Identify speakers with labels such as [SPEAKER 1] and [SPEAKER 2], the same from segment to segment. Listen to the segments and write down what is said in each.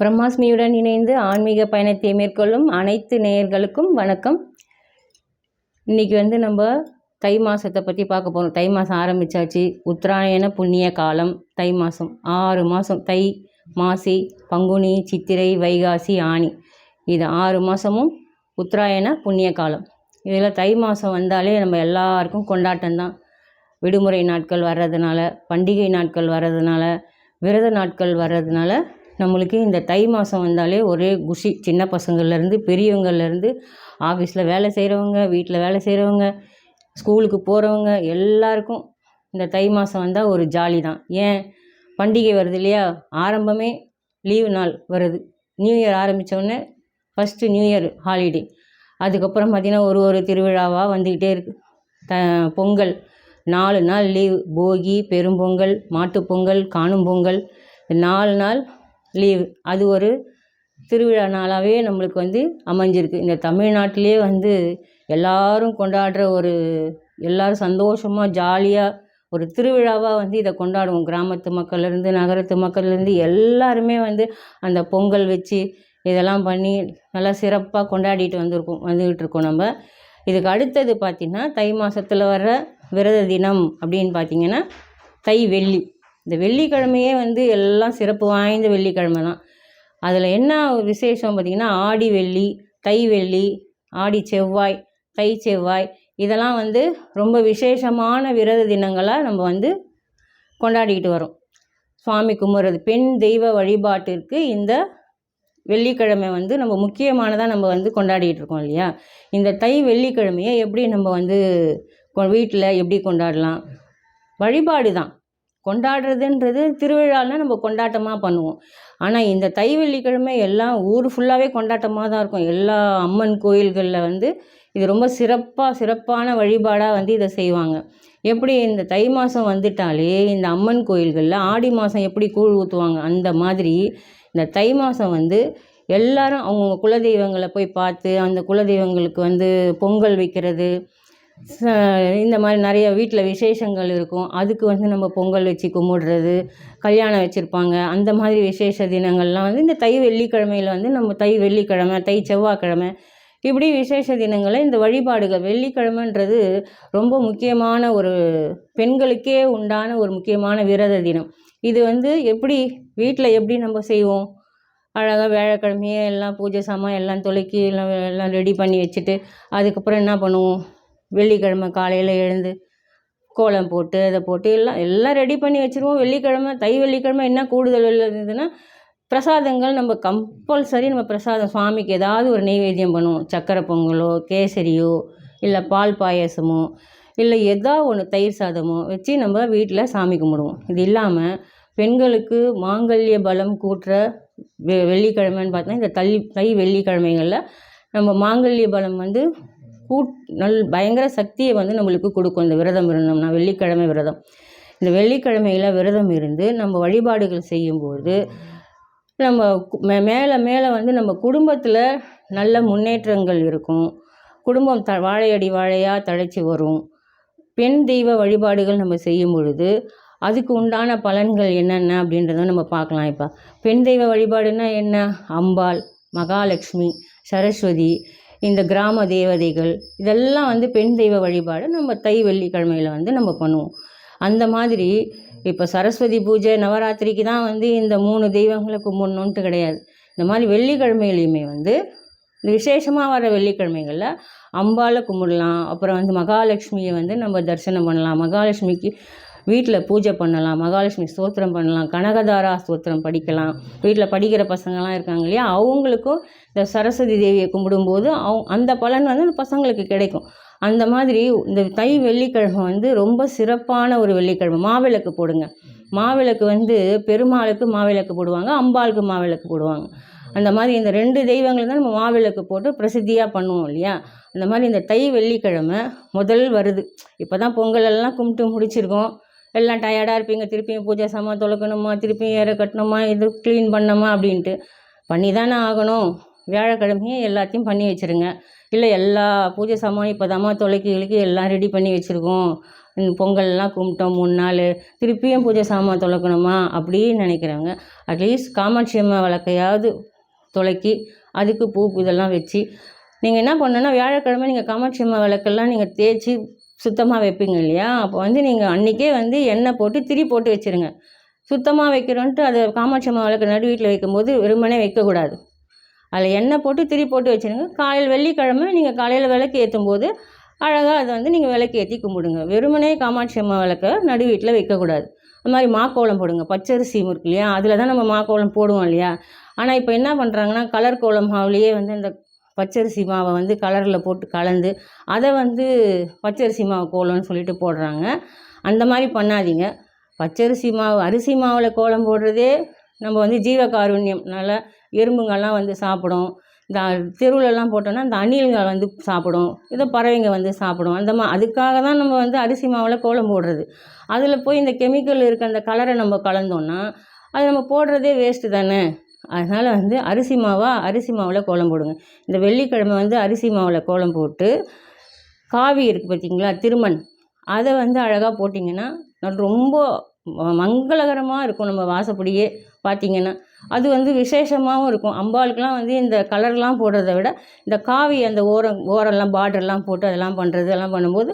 [SPEAKER 1] பிரம்மாஸ்மியுடன் இணைந்து ஆன்மீக பயணத்தை மேற்கொள்ளும் அனைத்து நேயர்களுக்கும் வணக்கம். இன்றைக்கி நம்ம தை மாதத்தை பற்றி பார்க்க போகிறோம். தை மாதம் ஆரம்பித்தாச்சு. உத்தராயண புண்ணிய காலம் தை மாதம். 6 மாதம் தை, மாசி, பங்குனி, சித்திரை, வைகாசி, ஆனி. இது 6 மாதமும் உத்தராயண புண்ணிய காலம். இதில் தை மாதம் வந்தாலே நம்ம எல்லாருக்கும் கொண்டாட்டம்தான். விடுமுறை நாட்கள் வர்றதுனால, பண்டிகை நாட்கள் வர்றதுனால, விரத நாட்கள் வர்றதுனால நம்மளுக்கு இந்த தை மாதம் வந்தாலே ஒரே குஷி. சின்ன பசங்கள்லேருந்து பெரியவங்கள்லேருந்து, ஆஃபீஸில் வேலை செய்கிறவங்க, வீட்டில் வேலை செய்கிறவங்க, ஸ்கூலுக்கு போகிறவங்க எல்லாருக்கும் இந்த தை மாதம் வந்தால் ஒரு ஜாலி தான். ஏன், பண்டிகை வருது இல்லையா? ஆரம்பமே லீவு நாள் வருது. நியூ இயர் ஆரம்பித்தோடனே ஃபஸ்ட்டு நியூ இயர் ஹாலிடே. அதுக்கப்புறம் பார்த்திங்கன்னா ஒரு திருவிழாவாக வந்துக்கிட்டே இருக்குது. பொங்கல் 4 நாள் லீவு. போகி, பெரும்பொங்கல், மாட்டுப்பொங்கல், காணும் பொங்கல், 4 நாள் லீவு. அது ஒரு திருவிழா நாளாகவே நம்மளுக்கு அமைஞ்சிருக்கு. இந்த தமிழ்நாட்டிலே எல்லாரும் கொண்டாடுற எல்லோரும் சந்தோஷமாக ஜாலியாக ஒரு திருவிழாவாக இதை கொண்டாடுவோம். கிராமத்து மக்கள்லேருந்து நகரத்து மக்கள்லேருந்து எல்லாருமே அந்த பொங்கல் வச்சு இதெல்லாம் பண்ணி நல்லா சிறப்பாக வந்துக்கிட்டு இருக்கோம் நம்ம. இதுக்கு அடுத்தது பார்த்திங்கன்னா தை மாதத்தில் வர்ற விரத தினம் அப்படின்னு பார்த்திங்கன்னா தை வெள்ளி. இந்த வெள்ளிக்கிழமையே எல்லாம் சிறப்பு வாய்ந்த வெள்ளிக்கிழமை தான். அதில் என்ன விசேஷம் பார்த்திங்கன்னா ஆடி வெள்ளி, தை வெள்ளி, ஆடி செவ்வாய், தை செவ்வாய், இதெல்லாம் ரொம்ப விசேஷமான விரத தினங்களாக நம்ம கொண்டாடிக்கிட்டு வரோம். சுவாமி கும்பிட்றது, பெண் தெய்வ வழிபாட்டிற்கு இந்த வெள்ளிக்கிழமை நம்ம முக்கியமானதாக நம்ம கொண்டாடிக்கிட்டு இருக்கோம் இல்லையா? இந்த தை வெள்ளிக்கிழமையை எப்படி நம்ம வீட்டில் எப்படி கொண்டாடலாம்? வழிபாடு தான். கொண்டாடுறதுன்றது திருவிழாலாம் நம்ம கொண்டாட்டமாக பண்ணுவோம். ஆனால் இந்த தை வெள்ளிக்கிழமை எல்லாம் ஊர் ஃபுல்லாகவே கொண்டாட்டமாக தான் இருக்கும். எல்லா அம்மன் கோயில்களில் இது ரொம்ப சிறப்பான வழிபாடாக இதை செய்வாங்க. எப்படி இந்த தை மாதம் வந்துட்டாலே இந்த அம்மன் கோயில்களில் ஆடி மாதம் எப்படி கூழ் ஊற்றுவாங்க, அந்த மாதிரி இந்த தை மாதம் எல்லாரும் அவங்கவுங்க குலதெய்வங்களை போய் பார்த்து அந்த குலதெய்வங்களுக்கு பொங்கல் வைக்கிறது, இந்த மாதிரி நிறைய வீட்டில் விசேஷங்கள் இருக்கும். அதுக்கு நம்ம பொங்கல் வச்சு கும்பிடுறது, கல்யாணம் வச்சுருப்பாங்க. அந்த மாதிரி விசேஷ தினங்கள்லாம் இந்த தை வெள்ளிக்கிழமையில் நம்ம தை வெள்ளிக்கிழமை, தை செவ்வாய்க்கிழமை, இப்படி விசேஷ தினங்களை இந்த வழிபாடுகள். வெள்ளிக்கிழமைன்றது ரொம்ப முக்கியமான பெண்களுக்கே உண்டான ஒரு முக்கியமான விரத தினம். இது எப்படி வீட்டில் எப்படி நம்ம செய்வோம்? அழகாக வியாழக்கிழமையே எல்லாம் பூஜை சாமான் எல்லாம் தொலைக்கி எல்லாம் ரெடி பண்ணி வச்சுட்டு அதுக்கப்புறம் என்ன பண்ணுவோம்? வெள்ளிக்கிழமை காலையில் எழுந்து கோலம் போட்டு அதை போட்டு எல்லாம் ரெடி பண்ணி வச்சுருவோம். வெள்ளிக்கிழமை, தை வெள்ளிக்கிழமை என்ன கூடுதல் இருந்ததுன்னா பிரசாதங்கள் நம்ம கம்பல்சரி நம்ம பிரசாதம் சுவாமிக்கு ஏதாவது ஒரு நெய்வேத்தியம் பண்ணுவோம். சக்கரை பொங்கலோ, கேசரியோ, இல்லை பால் பாயசமோ, இல்லை ஏதாவது தயிர் சாதமோ வச்சு நம்ம வீட்டில் சாமி கும்பிடுவோம். இது இல்லாமல் பெண்களுக்கு மாங்கல்ய பலம் கூட்டுற வெள்ளிக்கிழமைன்னு பார்த்தோன்னா இந்த தை வெள்ளிக்கிழமைகளில் நம்ம மாங்கல்ய பலம் பயங்கர சக்தியை நம்மளுக்கு கொடுக்கும். இந்த விரதம் இருந்தோம்னா, வெள்ளிக்கிழமை விரதம், இந்த வெள்ளிக்கிழமையில் விரதம் இருந்து நம்ம வழிபாடுகள் செய்யும்போது நம்ம மேலே நம்ம குடும்பத்தில் நல்ல முன்னேற்றங்கள் இருக்கும். குடும்பம் வாழையடி வாழையாக தழைச்சி வரும். பெண் தெய்வ வழிபாடுகள் நம்ம செய்யும் பொழுது அதுக்கு உண்டான பலன்கள் என்னென்ன அப்படின்றத நம்ம பார்க்கலாம். இப்போ பெண் தெய்வ வழிபாடுன்னா என்ன? அம்பாள், மகாலட்சுமி, சரஸ்வதி, இந்த கிராம தேவதைகள், இதெல்லாம் பெண் தெய்வ வழிபாடு நம்ம தை வெள்ளிக்கிழமையில் நம்ம பண்ணுவோம். அந்த மாதிரி இப்போ சரஸ்வதி பூஜை நவராத்திரிக்கு தான் இந்த 3 தெய்வங்களை கும்பிடணுன்ட்டு கிடையாது. இந்த மாதிரி வெள்ளிக்கிழமையிலையுமே இந்த விசேஷமாக வர வெள்ளிக்கிழமைகளில் அம்பாளை கும்பிடலாம். அப்புறம் மகாலட்சுமியை நம்ம தரிசனம் பண்ணலாம். மகாலட்சுமிக்கு வீட்டில் பூஜை பண்ணலாம். மகாலட்சுமி ஸ்தோத்திரம் பண்ணலாம். கனகதாரா ஸ்தோத்திரம் படிக்கலாம். வீட்டில் படிக்கிற பசங்கள்லாம் இருக்காங்க இல்லையா, அவங்களுக்கும் இந்த சரஸ்வதி தேவியை கும்பிடும்போது அந்த பலன் அந்த பசங்களுக்கு கிடைக்கும். அந்த மாதிரி இந்த தை வெள்ளிக்கிழமை ரொம்ப சிறப்பான ஒரு வெள்ளிக்கிழமை. மாவிளக்கு போடுங்க. மாவிளக்கு பெருமாளுக்கு மாவிளக்கு போடுவாங்க, அம்பாளுக்கு மாவிளக்கு போடுவாங்க. அந்த மாதிரி இந்த 2 தெய்வங்கள் தான் நம்ம மாவிளக்கு போட்டு பிரசித்தியாக பண்ணுவோம் இல்லையா? அந்த மாதிரி இந்த தை வெள்ளிக்கிழமை முதல் வருது. இப்போ தான் பொங்கல் எல்லாம் கும்பிட்டு முடிச்சிருக்கோம். எல்லாம் டயர்டாக இருப்பீங்க. திருப்பியும் பூஜை சாமான் தொலைக்கணுமா, திருப்பியும் ஏற கட்டணுமா, இது க்ளீன் பண்ணணுமா அப்படின்ட்டு பண்ணி தானே ஆகணும். வியாழக்கிழமையே எல்லாத்தையும் பண்ணி வச்சுருங்க. இல்லை எல்லா பூஜை சாமானும் இப்போ தாம்மா தொலைக்கி எல்லாம் ரெடி பண்ணி வச்சுருக்கோம், பொங்கல்லாம் கும்பிட்டோம் 3 நாள், திருப்பியும் பூஜை சாமான் தொலைக்கணுமா அப்படின்னு நினைக்கிறவங்க அட்லீஸ்ட் காமாட்சி அம்மா விளக்கையாவது தொலைக்கி அதுக்கு பூ இதெல்லாம் வச்சு நீங்கள் என்ன பண்ணணுன்னா, வியாழக்கிழமை நீங்கள் காமாட்சி அம்மா விளக்கெல்லாம் நீங்கள் தேய்ச்சி சுத்தமாக வைப்பீங்க இல்லையா, அப்போ வந்து நீங்கள் அன்றைக்கே வந்து எண்ணெய் போட்டு திரி போட்டு வச்சுருங்க. சுத்தமாக வைக்கிறோன்ட்டு அதை காமாட்சி அம்மா விளக்கு நடு வீட்டில் வைக்கும்போது வெறுமனே வைக்கக்கூடாது. அதில் எண்ணெய் போட்டு திரி போட்டு வச்சுருங்க. காலையில் வெள்ளிக்கிழமை நீங்கள் காலையில் விளக்கு ஏற்றும் போது அழகாக அதை வந்து நீங்கள் விளக்கு ஏற்றி கும்பிடுங்க. வெறுமனே காமாட்சி அம்மா விளக்கை நடு வீட்டில் வைக்கக்கூடாது. அது மாதிரி மாக்கோலம் போடுங்க. பச்சரிசி இருக்கு இல்லையா, அதில் தான் நம்ம மாக்கோலம் போடுவோம் இல்லையா. ஆனால் இப்போ என்ன பண்ணுறாங்கன்னா, கலர் கோலம் மாவுலேயே வந்து இந்த பச்சரிசி மாவை வந்து கலரில் போட்டு கலந்து அதை வந்து பச்சரிசி மாவு கோலம்னு சொல்லிட்டு போடுறாங்க. அந்த மாதிரி பண்ணாதீங்க. பச்சரிசி மாவு அரிசி மாவில் கோலம் போடுறதே நம்ம வந்து ஜீவகாருண்யம், நல்லா எறும்புங்கள்லாம் வந்து சாப்பிடும். இந்த தெருவுலலாம் போட்டோன்னா இந்த அணில்கள் வந்து சாப்பிடும், இதை பறவைங்க வந்து சாப்பிடும். அதுக்காக தான் நம்ம வந்து அரிசி மாவில் கோலம் போடுறது. அதில் போய் இந்த கெமிக்கல் இருக்க அந்த கலரை நம்ம கலந்தோன்னா அது நம்ம போடுறதே வேஸ்ட்டு தானே. அதனால் வந்து அரிசி மாவில் கோலம் போடுங்க. இந்த வெள்ளிக்கிழமை வந்து அரிசி மாவில் கோலம் போட்டு காவி இருக்குது பார்த்திங்களா, திருமண், அதை வந்து அழகாக போட்டிங்கன்னா ரொம்ப மங்களகரமாக இருக்கும். நம்ம வாசப்படியே பார்த்திங்கன்னா அது வந்து விசேஷமாகவும் இருக்கும். அம்பாளுக்கெலாம் வந்து இந்த கலர்லாம் போடுறத விட இந்த காவி அந்த ஓரெல்லாம் பார்டர்லாம் போட்டு அதெல்லாம் பண்ணும்போது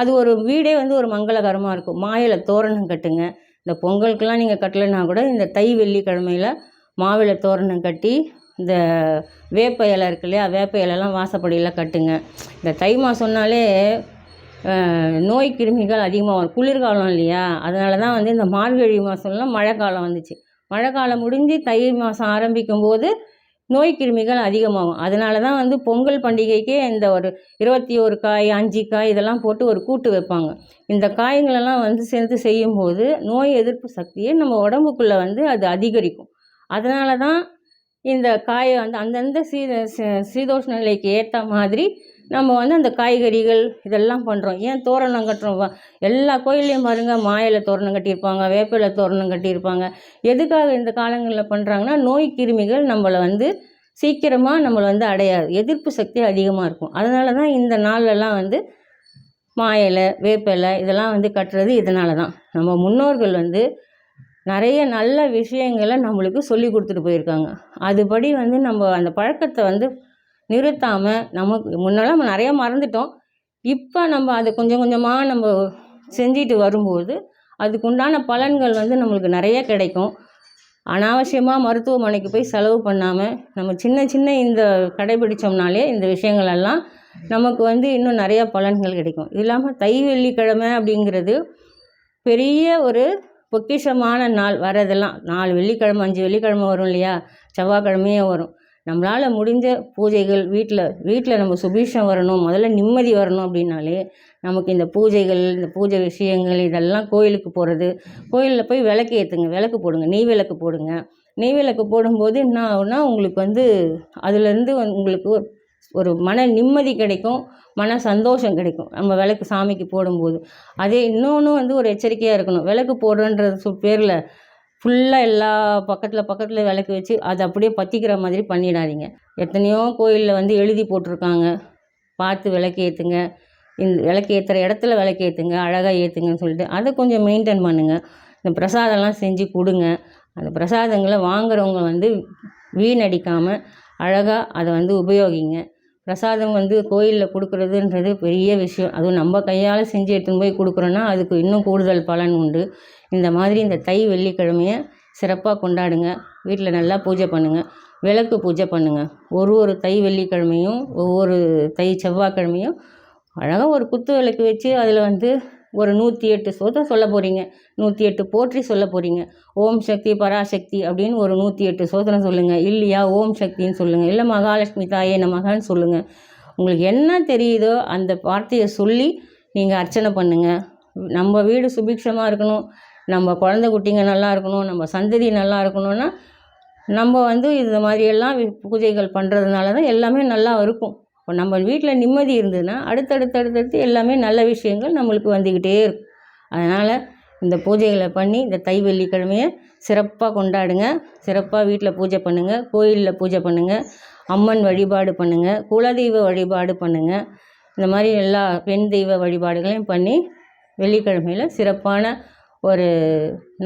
[SPEAKER 1] அது ஒரு வீடே வந்து ஒரு மங்களகரமாக இருக்கும். மாயிலை தோரணம் கட்டுங்க. இந்த பொங்கலுக்கெல்லாம் நீங்கள் கட்டலைன்னா கூட இந்த தை வெள்ளிக்கிழமையில் மாவிலை தோரணம் கட்டி இந்த வேப்ப இலை இருக்கு இல்லையா, வேப்ப இலைலாம் வாசப்படியில் கட்டுங்க. இந்த தை மாதம்னாலே நோய் கிருமிகள் அதிகமாக வரும். குளிர்காலம் இல்லையா, அதனால தான் வந்து இந்த மார்கழி மாதம்லாம் மழை காலம் வந்துச்சு. மழை காலம் முடிஞ்சு தை மாதம் ஆரம்பிக்கும் போது நோய் கிருமிகள் அதிகமாகும். அதனால தான் வந்து பொங்கல் பண்டிகைக்கே இந்த ஒரு 21 காய் 5 காய் இதெல்லாம் போட்டு ஒரு கூட்டு வைப்பாங்க. இந்த காய்களெல்லாம் வந்து சேர்த்து செய்யும்போது நோய் எதிர்ப்பு சக்தியை நம்ம உடம்புக்குள்ளே வந்து அது அதிகரிக்கும். அதனால தான் இந்த காயை வந்து அந்தந்த சீதோஷ்ண நிலைக்கு ஏற்ற மாதிரி நம்ம வந்து அந்த காய்கறிகள் இதெல்லாம் பண்ணுறோம். ஏன் தோரணம் கட்டுறோம், எல்லா கோயில்லையும் பாருங்கள் மாயிலை தோரணம் கட்டியிருப்பாங்க, வேப்பிலை தோரணம் கட்டியிருப்பாங்க. எதுக்காக இந்த காலங்களில் பண்ணுறாங்கன்னா, நோய் கிருமிகள் நம்மளை வந்து சீக்கிரமாக நம்மளை வந்து அடையாது, எதிர்ப்பு சக்தி அதிகமாக இருக்கும். அதனால தான் இந்த நாள்லலாம் வந்து மாயிலை வேப்பிலை இதெல்லாம் வந்து கட்டுறது இதனால தான். நம்ம முன்னோர்கள் வந்து நிறைய நல்ல விஷயங்களை நம்மளுக்கு சொல்லி கொடுத்துட்டு போயிருக்காங்க. அதுபடி வந்து நம்ம அந்த பழக்கத்தை வந்து நிறுத்தாமல், நமக்கு முன்னெல்லாம் நம்ம நிறையா மறந்துட்டோம். இப்போ நம்ம அதை கொஞ்சம் கொஞ்சமாக நம்ம செஞ்சுட்டு வரும்போது அதுக்குண்டான பலன்கள் வந்து நம்மளுக்கு நிறைய கிடைக்கும். அனாவசியமாக மருத்துவமனைக்கு போய் செலவு பண்ணாமல் நம்ம சின்ன இந்த கடைபிடிச்சோம்னாலே இந்த விஷயங்களெல்லாம் நமக்கு வந்து இன்னும் நிறையா பலன்கள் கிடைக்கும். இது இல்லாமல் தை வெள்ளிக்கிழமை அப்படிங்கிறது பெரிய ஒரு பொக்கிஷமான நாள். வரதெல்லாம் 4 வெள்ளிக்கிழமை 5 வெள்ளிக்கிழமை வரும் இல்லையா, செவ்வாய்க்கிழமையே வரும். நம்மளால் முடிஞ்ச பூஜைகள் வீட்டில் நம்ம சுபீஷம் வரணும், முதல்ல நிம்மதி வரணும் அப்படின்னாலே நமக்கு இந்த பூஜைகள், இந்த பூஜை விஷயங்கள் இதெல்லாம் கோயிலுக்கு போகிறது, கோயிலில் போய் விளக்கு ஏற்றுங்க, விளக்கு போடுங்க, நெய் விளக்கு போடுங்க. நெய் விளக்கு போடும்போது என்ன ஆகுனா உங்களுக்கு வந்து அதுலேருந்து உங்களுக்கு ஒரு மன நிம்மதி கிடைக்கும், மன சந்தோஷம் கிடைக்கும் நம்ம விளக்கு சாமிக்கு போடும்போது. அதே இன்னொன்று வந்து ஒரு எச்சரிக்கையாக இருக்கணும். விளக்கு போடுறன்றது பேரில் ஃபுல்லாக எல்லா பக்கத்தில் விளக்கு வச்சு அதை அப்படியே பற்றிக்கிற மாதிரி பண்ணிடாதீங்க. எத்தனையோ கோயிலில் வந்து எழுதி போட்டிருக்காங்க, பார்த்து விளக்கு ஏற்றுங்க, இந்த விளக்கு ஏற்றுற இடத்துல விளக்கு ஏற்றுங்க, அழகாக ஏற்றுங்கன்னு சொல்லிட்டு அதை கொஞ்சம் மெயின்டைன் பண்ணுங்கள். இந்த பிரசாதம்லாம் செஞ்சு கொடுங்க. அந்த பிரசாதங்களை வாங்குறவங்க வந்து வீணடிக்காமல் அழகாக அதை வந்து உபயோகிங்க. பிரசாதம் வந்து கோயிலில் கொடுக்குறதுன்றது பெரிய விஷயம். அதுவும் நம்ம கையால் செஞ்சு எடுத்துன்னு போய் கொடுக்குறோன்னா அதுக்கு இன்னும் கூடுதல் பலன் உண்டு. இந்த மாதிரி இந்த தை வெள்ளிக்கிழமையை சிறப்பாக கொண்டாடுங்க. வீட்டில் நல்லா பூஜை பண்ணுங்கள், விளக்கு பூஜை பண்ணுங்கள். ஒரு தை வெள்ளிக்கிழமையும் ஒவ்வொரு தை செவ்வாய்க்கிழமையும் அழகாக ஒரு குத்து விளக்கு வச்சு அதில் வந்து ஒரு 108 ஸ்தோத்திரம் சொல்ல போகிறீங்க, 108 போற்றி சொல்ல போகிறீங்க. ஓம் சக்தி பராசக்தி அப்படின்னு ஒரு 108 ஸ்தோத்திரம் சொல்லுங்கள். இல்லையா ஓம் சக்தின்னு சொல்லுங்கள், இல்லை மகாலட்சுமி தாயே நமகான்னு சொல்லுங்கள். உங்களுக்கு என்ன தெரியுதோ அந்த வார்த்தையை சொல்லி நீங்கள் அர்ச்சனை பண்ணுங்கள். நம்ம வீடு சுபிக்ஷமாக இருக்கணும், நம்ம குழந்தை குட்டிங்க நல்லா இருக்கணும், நம்ம சந்ததி நல்லா இருக்கணும்னா நம்ம வந்து இந்த மாதிரியெல்லாம் பூஜைகள் பண்ணுறதுனால தான் எல்லாமே நல்லா இருக்கும். இப்போ நம்ம வீட்டில் நிம்மதி இருந்ததுன்னா அடுத்தடுத்து எல்லாமே நல்ல விஷயங்கள் நம்மளுக்கு வந்துக்கிட்டே இருக்கும். அதனால் இந்த பூஜைகளை பண்ணி இந்த தை வெள்ளிக்கிழமையை சிறப்பாக கொண்டாடுங்க. சிறப்பாக வீட்டில் பூஜை பண்ணுங்கள், கோயிலில் பூஜை பண்ணுங்கள், அம்மன் வழிபாடு பண்ணுங்கள், குலதெய்வ வழிபாடு பண்ணுங்கள். இந்த மாதிரி எல்லா பெண் தெய்வ வழிபாடுகளையும் பண்ணி வெள்ளிக்கிழமையில் சிறப்பான ஒரு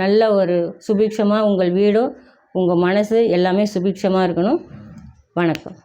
[SPEAKER 1] நல்ல ஒரு சுபிக்ஷமாக உங்கள் வீடும் உங்கள் மனசு எல்லாமே சுபிக்ஷமாக இருக்கணும். வணக்கம்.